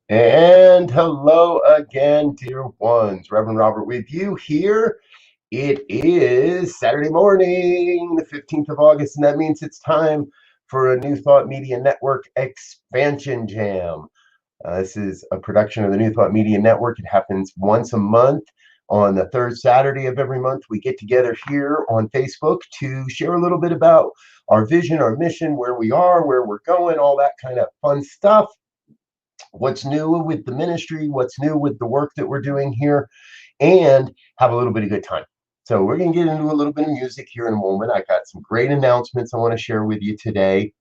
And hello again, dear ones. Reverend Robert with you here. It is Saturday morning, the 15th of August, and that means it's time for a New Thought Media Network expansion jam. This is a production of the New Thought Media Network. It happens once a month. On the third Saturday of every month, we get together here on Facebook to share a little bit about our vision, our mission, where we are, where we're going, all that kind of fun stuff. What's new with the ministry, what's new with the work that we're doing here, and have a little bit of good time. So we're going to get into a little bit of music here in a moment. I got some great announcements I want to share with you today,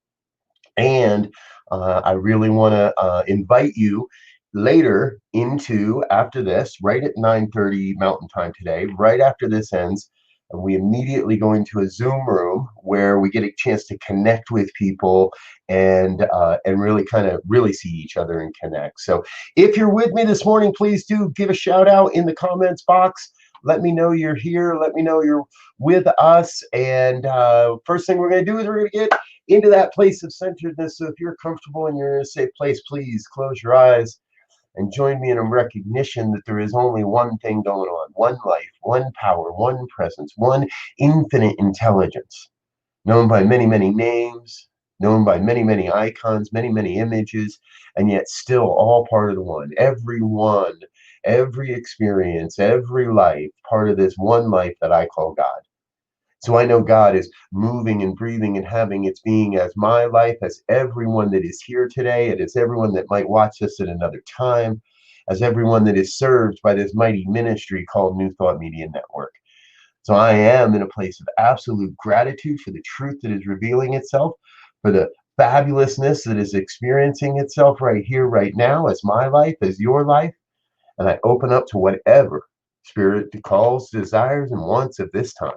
and I really want to invite you later into, after this, right at 9:30 Mountain Time today, right after this ends, and we immediately go into a Zoom room where we get a chance to connect with people and really kind of really see each other and connect. So if you're with me this morning, please do give a shout out in the comments box. Let me know you're here. Let me know you're with us. And first thing we're going to do is we're going to get into that place of centeredness. So if you're comfortable and you're in a safe place, please close your eyes and join me in a recognition that there is only one thing going on, one life, one power, one presence, one infinite intelligence, known by many, many names, known by many, many icons, many, many images, and yet still all part of the one. Every one, every experience, every life, part of this one life that I call God. So I know God is moving and breathing and having its being as my life, as everyone that is here today, and as everyone that might watch this at another time, as everyone that is served by this mighty ministry called New Thought Media Network. So I am in a place of absolute gratitude for the truth that is revealing itself, for the fabulousness that is experiencing itself right here, right now, as my life, as your life. And I open up to whatever Spirit calls, desires, and wants of this time.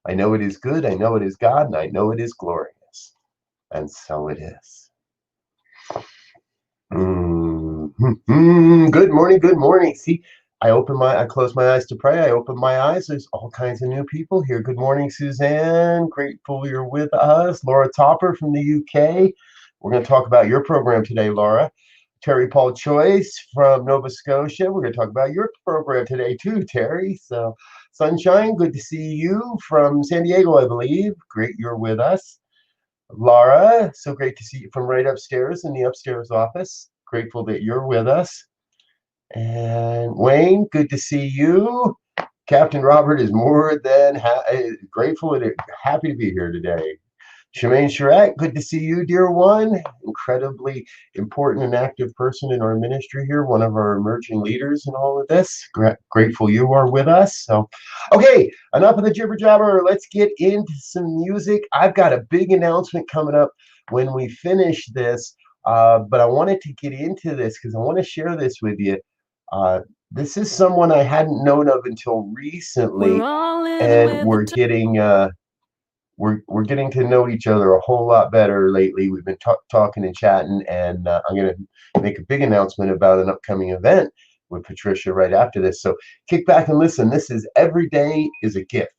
I know it is good, I know it is God, and I know it is glorious. And so it is. Good morning, good morning. See, I close my eyes to pray. I open my eyes. There's all kinds of new people here. Good morning, Suzanne. Grateful you're with us. Laura Topper from the UK. We're going to talk about your program today, Laura. Terry Paul Choice from Nova Scotia. We're going to talk about your program today too, Terry. So, Sunshine, good to see you from San Diego, I believe. Great you're with us. Laura, so great to see you from right upstairs in the upstairs office. Grateful that you're with us. And Wayne, good to see you. Captain Robert is more than grateful and happy to be here today. Shemaine Chirac, good to see you, dear one. Incredibly important and active person in our ministry here, one of our emerging leaders in all of this. Grateful you are with us. So, okay, enough of the jibber jabber. Let's get into some music. I've got a big announcement coming up when we finish this, but I wanted to get into this because I want to share this with you. This is someone I hadn't known of until recently, and we're getting to know each other a whole lot better lately. We've been talking and chatting, and I'm going to make a big announcement about an upcoming event with Patricia right after this. So kick back and listen. This is Every Day is a Gift.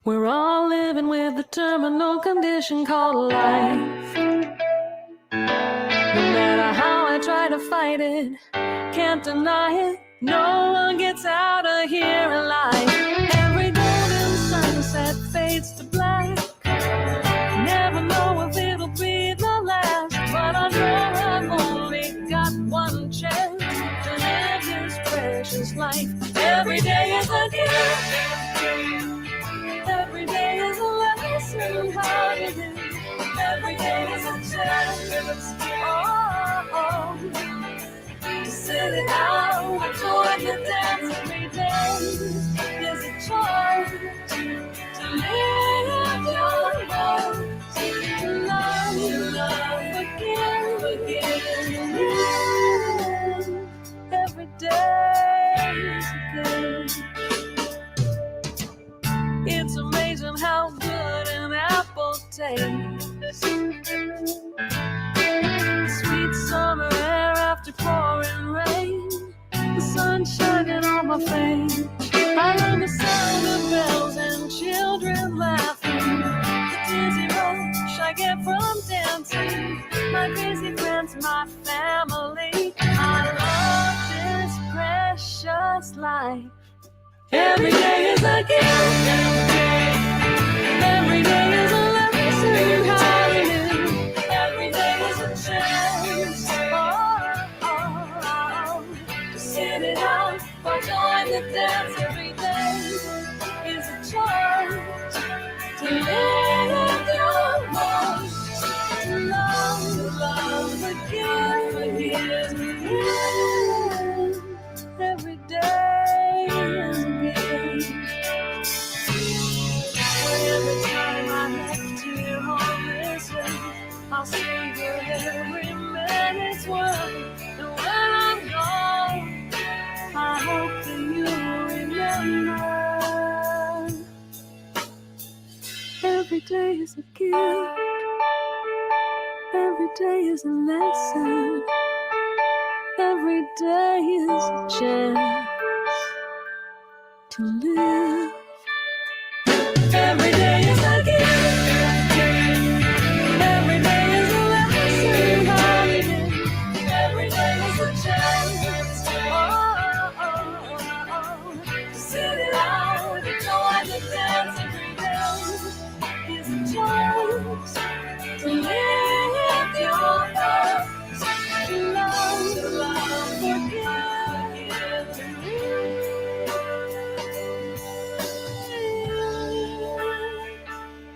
We're all living with the terminal condition called life. No matter how I try to fight it, can't deny it. No one gets out of here alive. Every golden sunset fades to black. Never know if it'll be the last, but I know I've only got one chance to live this precious life. Every day is a gift. Every day is a lesson how to live. Every day is a chance. To sit it out, enjoy the dance. Every day is a choice to live your life. To love again. Every day is a gift. It's amazing how good an apple tastes. Sweet summer air after pouring rain. The sun shining on my face. I love the sound of bells and children laughing. The dizzy rush I get from dancing. My busy friends, my family. I love Every day is a gift. Every day is a lesson in how to live. Every day is a chance. To sit it out or join the dance. Every day is a chance to live your most. To love again. Every day is a gift. Every time I have to hear home listen, I'll savor every minute's worth. And when I'm gone, I hope that you remember. Every day is a gift. Every day is a lesson. Every day is a chance to live. Every day is a gift. Every day is a lesson. Every day is a chance. To sit it out, to join the dance. Every day is a chance to live your life. To love, forgive,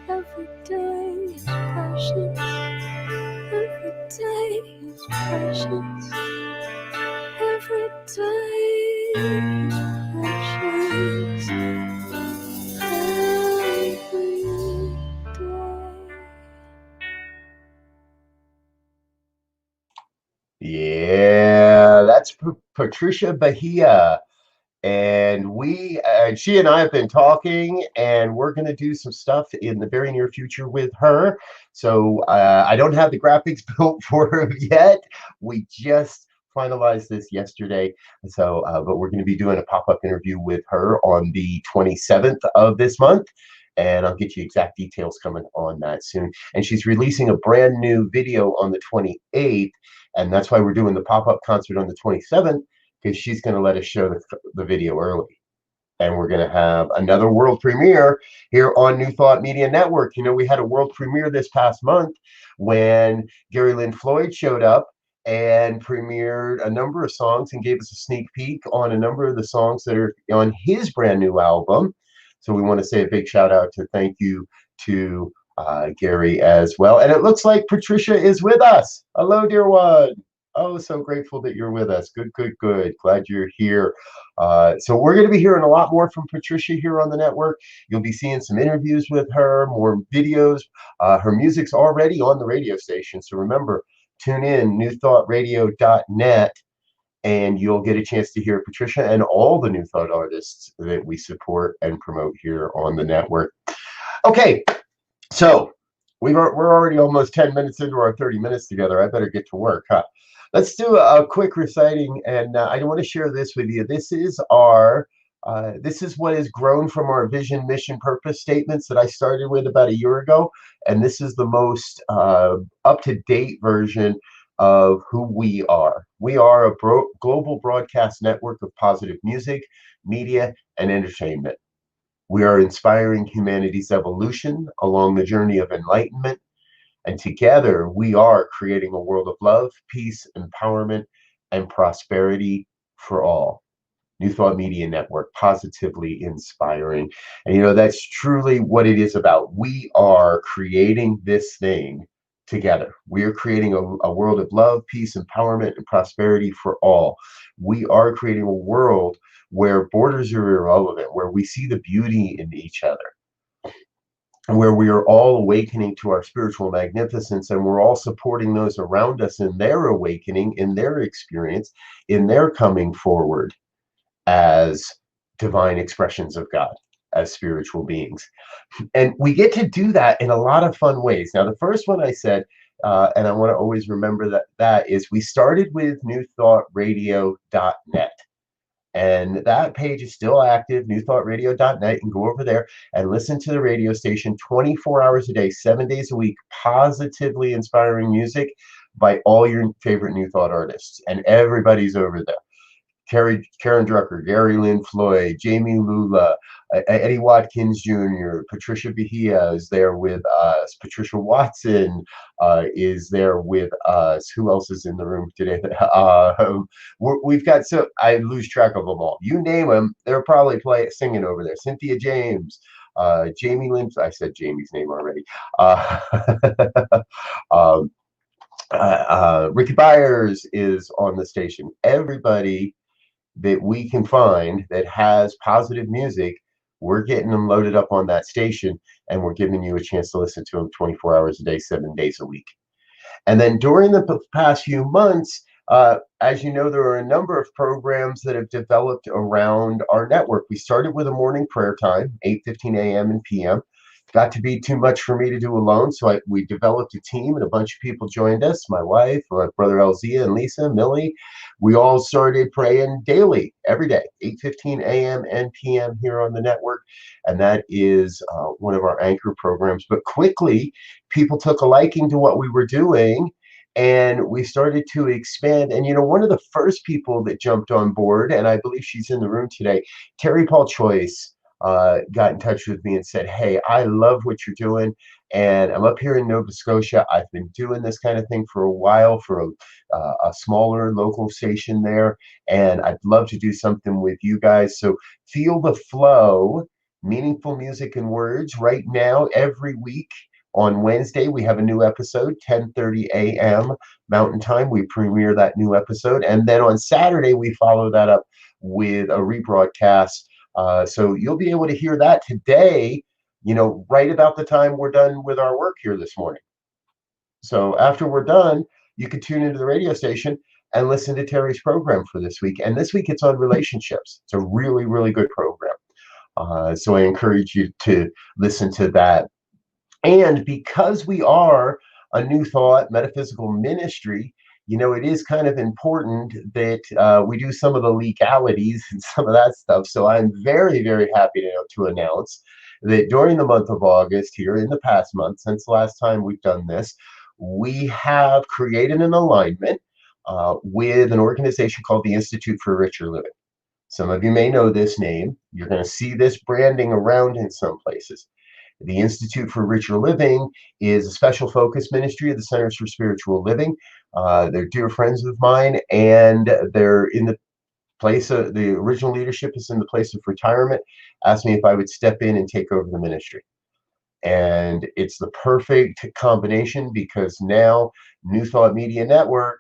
every day is precious. Every day is precious. Every day is precious. Every day. Yeah, that's Patricia Bahia. And she and I have been talking, and we're going to do some stuff in the very near future with her. So I don't have the graphics built for her yet. We just finalized this yesterday. So, but we're going to be doing a pop-up interview with her on the 27th of this month. And I'll get you exact details coming on that soon. And she's releasing a brand new video on the 28th. And that's why we're doing the pop-up concert on the 27th, because she's going to let us show the video early. And we're going to have another world premiere here on New Thought Media Network. You know, we had a world premiere this past month when Gary Lynn Floyd showed up and premiered a number of songs and gave us a sneak peek on a number of the songs that are on his brand new album. So we want to say a big shout out to thank you to Gary as well. And it looks like Patricia is with us. Hello, dear one. Oh, so grateful that you're with us. Good, good, good. Glad you're here. So we're going to be hearing a lot more from Patricia here on the network. You'll be seeing some interviews with her, more videos. Her music's already on the radio station. So remember, tune in, newthoughtradio.net, and you'll get a chance to hear Patricia and all the New Thought artists that we support and promote here on the network. Okay, so we're already almost 10 minutes into our 30 minutes together. I better get to work, huh? Let's do a quick reciting, and I want to share this with you. This is what has grown from our vision, mission, purpose statements that I started with about a year ago, and this is the most up-to-date version of who we are. We are a global broadcast network of positive music, media, and entertainment. We are inspiring humanity's evolution along the journey of enlightenment. And together, we are creating a world of love, peace, empowerment, and prosperity for all. New Thought Media Network, positively inspiring. And you know, that's truly what it is about. We are creating this thing together. We are creating a world of love, peace, empowerment, and prosperity for all. We are creating a world where borders are irrelevant, where we see the beauty in each other, where we are all awakening to our spiritual magnificence, and we're all supporting those around us in their awakening, in their experience, in their coming forward as divine expressions of God, as spiritual beings. And we get to do that in a lot of fun ways. Now, the first one I said, and I want to always remember that is we started with newthoughtradio.net. And that page is still active, newthoughtradio.net. You can go over there and listen to the radio station 24 hours a day, 7 days a week, positively inspiring music by all your favorite New Thought artists. And everybody's over there. Karen Drucker, Gary Lynn Floyd, Jamie Lula, Eddie Watkins Jr., Patricia Bahia is there with us, Patricia Watson is there with us. Who else is in the room today? We've got, so I lose track of them all. You name them, they're probably singing over there. Cynthia James, Jamie Lynn, I said Jamie's name already. Uh, um, Ricky Byers is on the station. Everybody that we can find that has positive music, we're getting them loaded up on that station, and we're giving you a chance to listen to them 24 hours a day, 7 days a week. And then during the past few months, as you know, there are a number of programs that have developed around our network. We started with a morning prayer time, 8:15 a.m. and p.m. Got to be too much for me to do alone, so we developed a team, and a bunch of people joined us. My wife, my brother Elzia and Lisa, Millie. We all started praying daily, every day, 8:15 a.m. and p.m. here on the network, and that is one of our anchor programs. But quickly, people took a liking to what we were doing, and we started to expand. And one of the first people that jumped on board, and I believe she's in the room today, Terry Paul Choice, got in touch with me and said, "Hey, I love what you're doing, and I'm up here in Nova Scotia. I've been doing this kind of thing for a while for a smaller local station there, and I'd love to do something with you guys. So feel the flow, meaningful music and words. Right now, every week." On Wednesday, we have a new episode, 10:30 a.m. Mountain Time. We premiere that new episode. And then on Saturday, we follow that up with a rebroadcast. So you'll be able to hear that today, right about the time we're done with our work here this morning. So after we're done, you can tune into the radio station and listen to Terry's program for this week. And this week it's on relationships. It's a really, really good program. So I encourage you to listen to that. And because we are a New Thought metaphysical ministry, it is kind of important that we do some of the legalities and some of that stuff. So I'm very, very happy to announce that during the month of August here, in the past month, since the last time we've done this, we have created an alignment with an organization called the Institute for Richer Living. Some of you may know this name. You're going to see this branding around in some places. The Institute for Richer Living is a special focus ministry of the Centers for Spiritual Living. They're dear friends of mine, and they're in the place of the original leadership is in the place of retirement. Asked me if I would step in and take over the ministry. And it's the perfect combination because now New Thought Media Network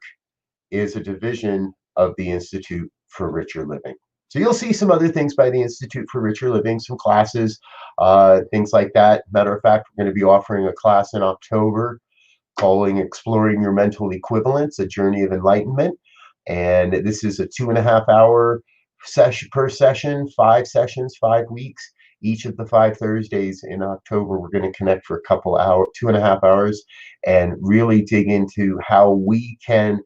is a division of the Institute for Richer Living. So you'll see some other things by the Institute for Richer Living, some classes, things like that. Matter of fact, we're going to be offering a class in October calling Exploring Your Mental Equivalence, A Journey of Enlightenment. And this is a 2.5-hour session per session, 5 sessions, 5 weeks. Each of the 5 Thursdays in October, we're going to connect for a couple hours, 2.5 hours, and really dig into how we can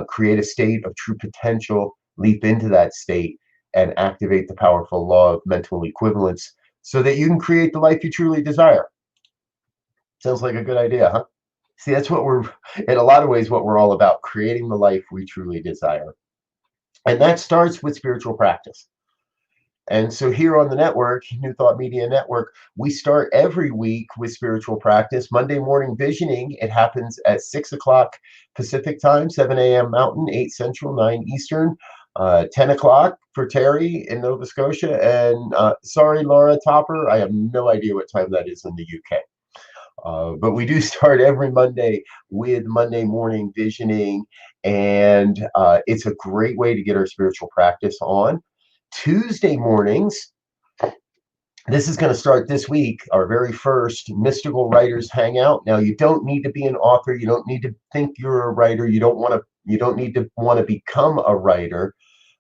create a state of true potential, leap into that state, and activate the powerful law of mental equivalence so that you can create the life you truly desire. Sounds like a good idea, huh? See, that's what we're, in a lot of ways, what we're all about, creating the life we truly desire. And that starts with spiritual practice. And so here on the network, New Thought Media Network, we start every week with spiritual practice. Monday morning visioning, it happens at 6 o'clock Pacific time, 7 a.m. Mountain, 8 Central, 9 Eastern. 10 o'clock for Terry in Nova Scotia. And sorry, Laura Topper, I have no idea what time that is in the UK. But we do start every Monday with Monday morning visioning. And it's a great way to get our spiritual practice on. Tuesday mornings, this is going to start this week, our very first Mystical Writers Hangout. Now, you don't need to be an author. You don't need to think you're a writer. You don't need to want to become a writer.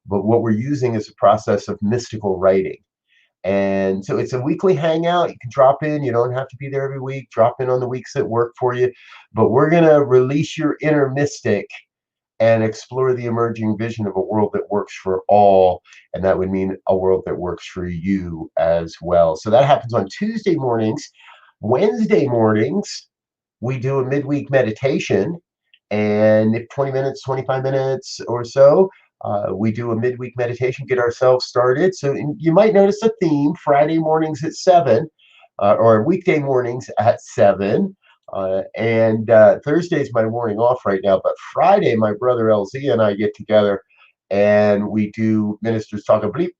But what we're using is a process of mystical writing. And so it's a weekly hangout. You can drop in. You don't have to be there every week. Drop in on the weeks that work for you. But we're going to release your inner mystic and explore the emerging vision of a world that works for all. And that would mean a world that works for you as well. So that happens on Tuesday mornings. Wednesday mornings, we do a midweek meditation. And if 20 minutes, 25 minutes or so, We do a midweek meditation, get ourselves started. So you might notice a theme: Friday mornings at 7, or weekday mornings at 7. And Thursday's my morning off right now, but Friday, my brother LZ and I get together and we do Ministers Talk a Bleep.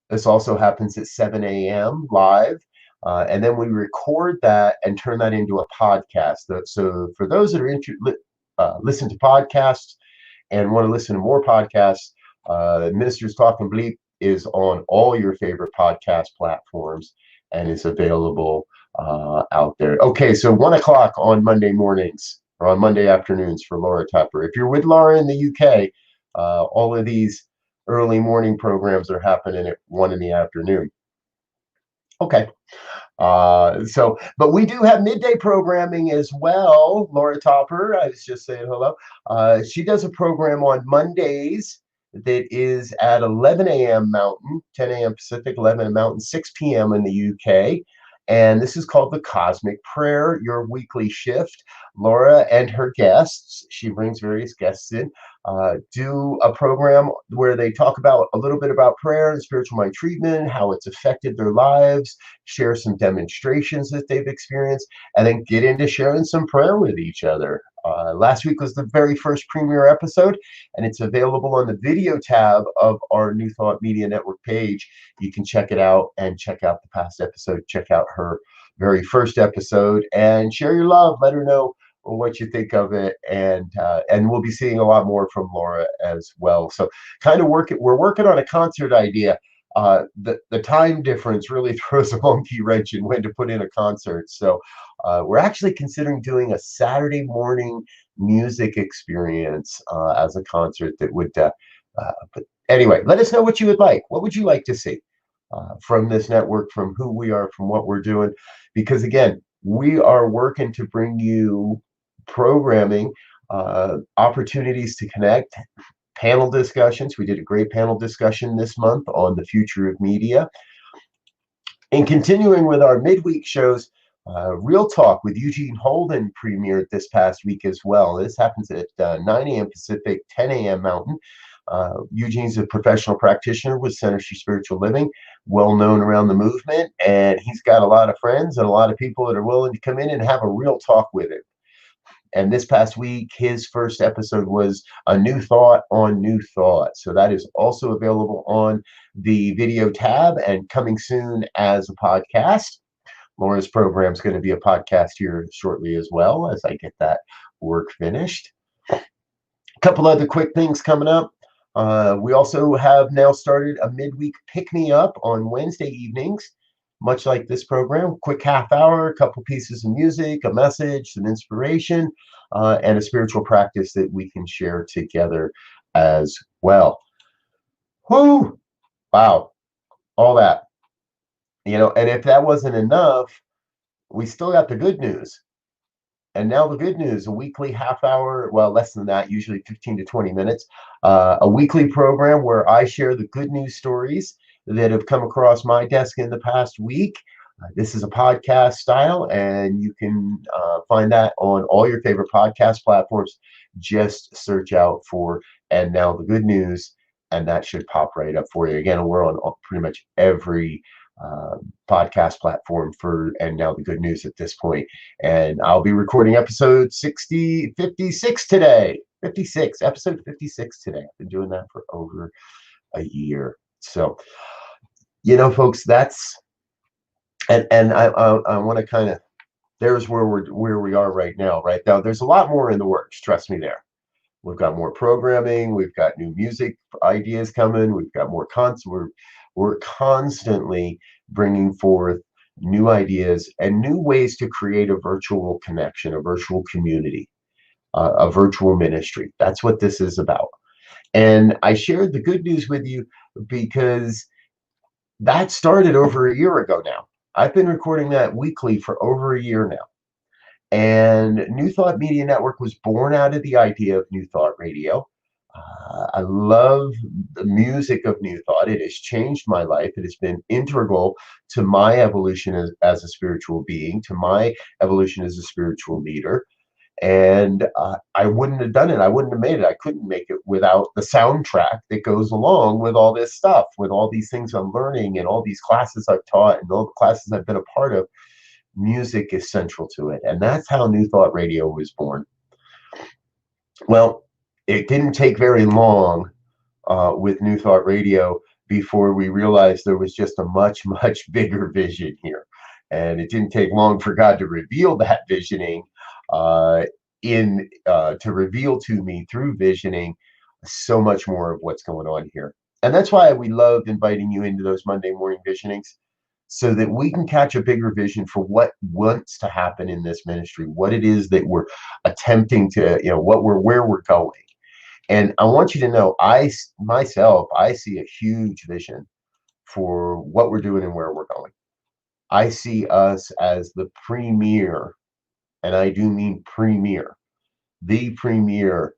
This also happens at 7 a.m. live. And then we record that and turn that into a podcast. So for those that are listen to podcasts and want to listen to more podcasts, Ministers Talk and Bleep is on all your favorite podcast platforms and is available out there. Okay, so 1 o'clock on Monday mornings or on Monday afternoons for Laura Tupper. If you're with Laura in the UK, all of these early morning programs are happening at 1 in the afternoon. Okay. But we do have midday programming as well. Laura Topper, I was just saying hello. She does a program on Mondays that is at 11 a.m. Mountain, 10 a.m. Pacific, 11 a.m. Mountain, 6 p.m. in the UK. And this is called the Cosmic Prayer, your weekly shift. Laura and her guests, she brings various guests in, do a program where they talk about a little bit about prayer and spiritual mind treatment, how it's affected their lives, share some demonstrations that they've experienced, and then get into sharing some prayer with each other. Last week was the very first premiere episode, and it's available on the video tab of our New Thought Media Network page. You can check it out and check out the past episode. Check out her very first episode and share your love. Let her know what you think of it, and we'll be seeing a lot more from Laura as well. So we're working on a concert idea. The time difference really throws a monkey wrench in when to put in a concert. So we're actually considering doing a Saturday morning music experience as a concert that would, but anyway, let us know what you would like. What would you like to see from this network, from who we are, from what we're doing? Because again, we are working to bring you programming, opportunities to connect, panel discussions. We did a great panel discussion this month on the future of media. And continuing with our midweek shows, Real Talk with Eugene Holden premiered this past week as well. This happens at 9 a.m. Pacific, 10 a.m. Mountain. Eugene's a professional practitioner with Centers for Spiritual Living, well known around the movement, and he's got a lot of friends and a lot of people that are willing to come in and have a real talk with him. And this past week, his first episode was a new thought on new thought. So that is also available on the video tab and coming soon as a podcast. Laura's program is going to be a podcast here shortly as well as I get that work finished. A couple other quick things coming up. We also have now started a midweek pick-me-up on Wednesday evenings. Much like this program, quick half hour, a couple pieces of music, a message, some inspiration, and a spiritual practice that we can share together as well. Whoo! Wow. All that. And if that wasn't enough, we still got the good news. And now the good news, a weekly half hour, well, less than that, usually 15 to 20 minutes, a weekly program where I share the good news stories that have come across my desk in the past week. This is a podcast style, and you can find that on all your favorite podcast platforms. Just search out for And Now the Good News, and that should pop right up for you. Again, we're on pretty much every podcast platform for And Now the Good News at this point. And I'll be recording episode 56 today. Episode 56 today. I've been doing that for over a year. So, folks, that's and I want to kind of, there's where we are right now. Right now, there's a lot more in the works. Trust me, there. We've got more programming. We've got new music ideas coming. We've got more we're constantly bringing forth new ideas and new ways to create a virtual connection, a virtual community, a virtual ministry. That's what this is about. And I shared the good news with you because that started over a year ago now. I've been recording that weekly for over a year now. And New Thought Media Network was born out of the idea of New Thought Radio. I love the music of New Thought. It has changed my life. It has been integral to my evolution as a spiritual being, to my evolution as a spiritual leader. And I wouldn't have done it. I wouldn't have made it. I couldn't make it without the soundtrack that goes along with all this stuff, with all these things I'm learning and all these classes I've taught and all the classes I've been a part of. Music is central to it. And that's how New Thought Radio was born. Well, it didn't take very long with New Thought Radio before we realized there was just a much, much bigger vision here. And it didn't take long for God to reveal that visioning to reveal to me through visioning so much more of what's going on here. And that's why we love inviting you into those Monday morning visionings, so that we can catch a bigger vision for what wants to happen in this ministry, what it is that we're attempting to, where we're going. And I want you to know, I see a huge vision for what we're doing and where we're going. I see us as the premier, and I do mean premier, the premier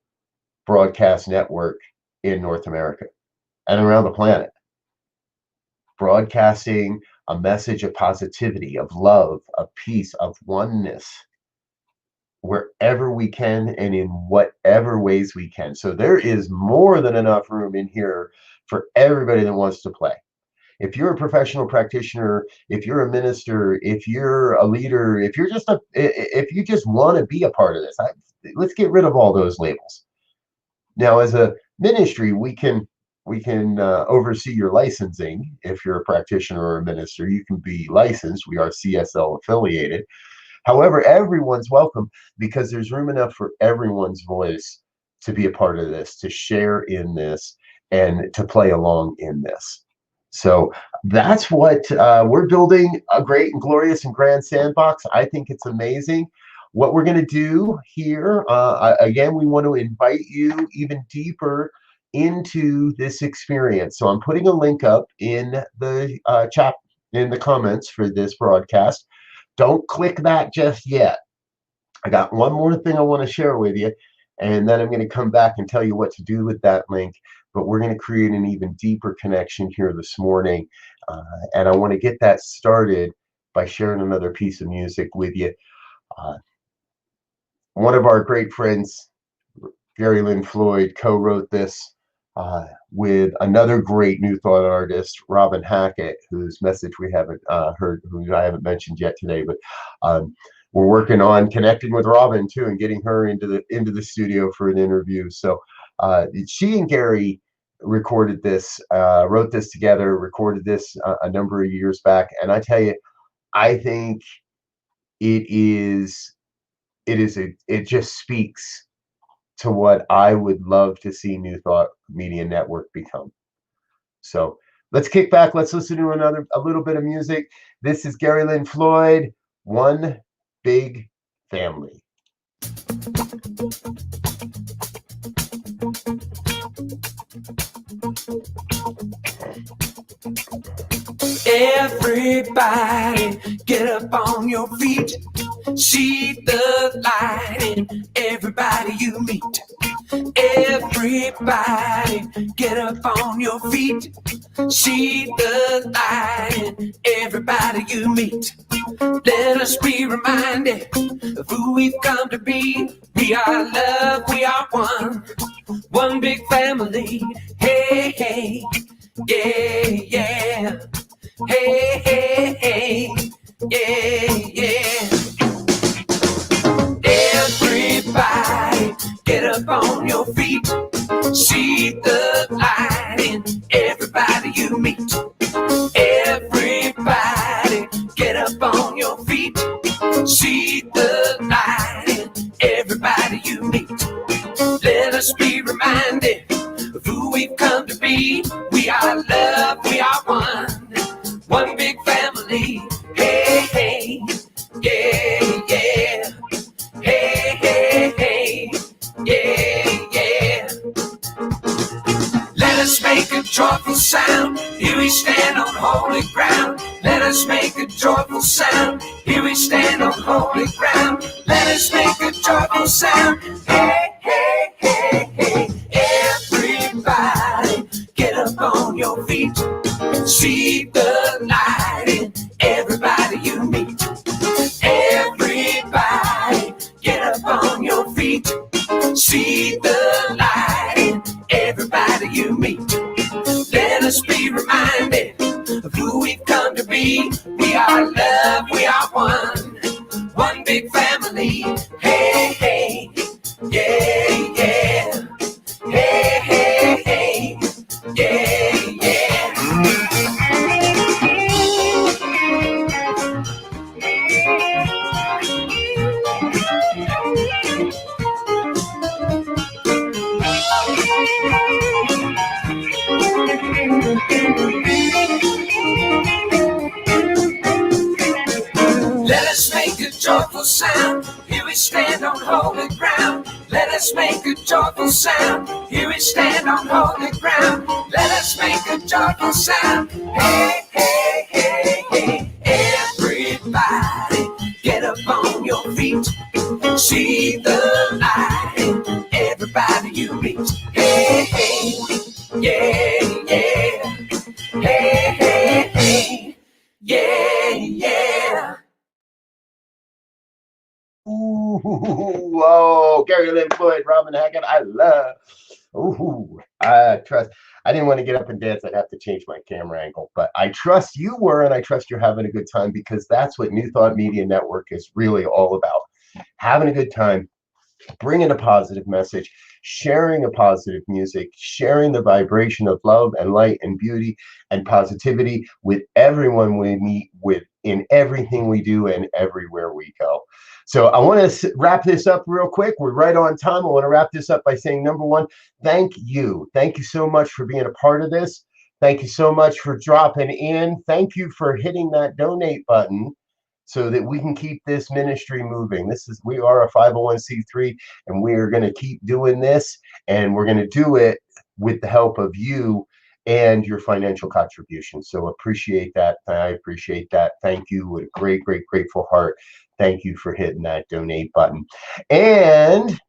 broadcast network in North America and around the planet, broadcasting a message of positivity, of love, of peace, of oneness, wherever we can and in whatever ways we can. So there is more than enough room in here for everybody that wants to play. If you're a professional practitioner, if you're a minister, if you're a leader, if you just want to be a part of this, let's get rid of all those labels. Now, as a ministry, we can oversee your licensing. If you're a practitioner or a minister, you can be licensed. We are CSL affiliated. However, everyone's welcome, because there's room enough for everyone's voice to be a part of this, to share in this, and to play along in this. So that's what we're building, a great and glorious and grand sandbox. I think it's amazing. What we're going to do here, again, we want to invite you even deeper into this experience. So I'm putting a link up in the chat, in the comments for this broadcast. Don't click that just yet. I got one more thing I want to share with you, and then I'm going to come back and tell you what to do with that link. But we're going to create an even deeper connection here this morning. And I want to get that started by sharing another piece of music with you. One of our great friends, Gary Lynn Floyd, co-wrote this with another great New Thought artist, Robin Hackett, whose message we haven't heard, who I haven't mentioned yet today. But we're working on connecting with Robin too and getting her into the studio for an interview. So she and Gary recorded this, wrote this together, recorded this a number of years back. And I tell you, I think it just speaks to what I would love to see New Thought Media Network become. So let's kick back. Let's listen to a little bit of music. This is Gary Lynn Floyd, One Big Family. Everybody get up on your feet. See the light in everybody you meet. Everybody get up on your feet. See the light in everybody you meet. Let us be reminded of who we've come to be. We are love, we are one. One big family. Hey, hey, yeah, yeah. Hey, hey, hey, yeah, yeah. Everybody get up on your feet. See the light in everybody you meet. Everybody get up on your feet. See the light in everybody you meet. Let us be reminded of who we've come to be. We are love, we are one. One big family. Hey, hey, yeah, yeah. Hey, hey, hey, yeah, yeah. Let us make a joyful sound. Here we stand on holy ground. Let us make a joyful sound. Here we stand on holy ground. Let us make a joyful sound. Hey, hey, hey, hey. Everybody get up on your feet. See the light in everybody you meet. Everybody get up on your joyful sound. Here we stand on holy ground. Let us make a joyful sound. Here we stand on holy ground. Let us make a joyful sound. Hey, hey, hey, hey. Everybody, get up on your feet. See the light. Everybody you meet. Hey, hey, yeah, yeah. Hey, hey, hey, yeah, yeah. Ooh, whoa, Gary Lynn Floyd, Robin Hackett, I love. Ooh, I trust. I didn't want to get up and dance. I'd have to change my camera angle, but I trust you were, and I trust you're having a good time because that's what New Thought Media Network is really all about. Having a good time, bringing a positive message, sharing a positive music, sharing the vibration of love and light and beauty and positivity with everyone we meet with in everything we do and everywhere we go. So I want to wrap this up real quick. We're right on time. I want to wrap this up by saying, number one, thank you. Thank you so much for being a part of this. Thank you so much for dropping in. Thank you for hitting that donate button so that we can keep this ministry moving. We are a 501c3 and we are going to keep doing this, and we're going to do it with the help of you and your financial contribution. So appreciate that. I appreciate that. Thank you with a great, great, grateful heart. Thank you for hitting that donate button. And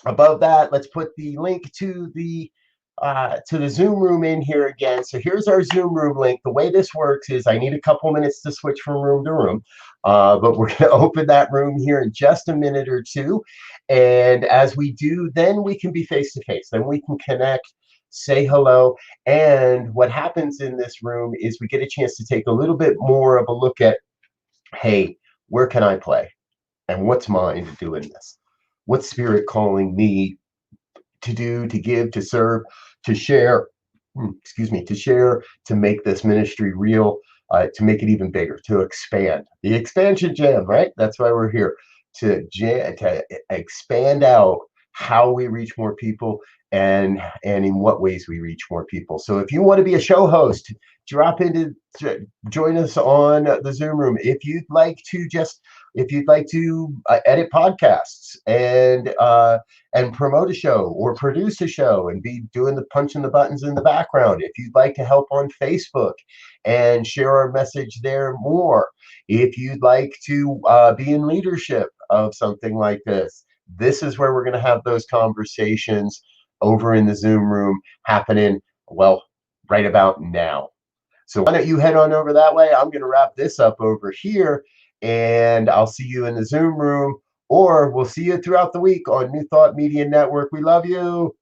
above that, let's put the link to the Zoom room in here again. So here's our Zoom room link. The way this works is I need a couple minutes to switch from room to room, but we're going to open that room here in just a minute or two. And as we do, then we can be face to face. Then we can connect, say hello. And what happens in this room is we get a chance to take a little bit more of a look at, hey, where can I play? And what's mine doing this? What's Spirit calling me to do, to give, to serve, to share, to share, to make this ministry real, to make it even bigger, to expand. The expansion jam, right? That's why we're here, to expand out how we reach more people and in what ways we reach more people. So if you want to be a show host, drop into join us on the Zoom room. If you'd like to edit podcasts and promote a show or produce a show and be doing the punching the buttons in the background, if you'd like to help on Facebook and share our message there more, if you'd like to be in leadership of something like this is where we're going to have those conversations over in the Zoom room happening, well, right about now. So why don't you head on over that way? I'm going to wrap this up over here, and I'll see you in the Zoom room, or we'll see you throughout the week on New Thought Media Network. We love you.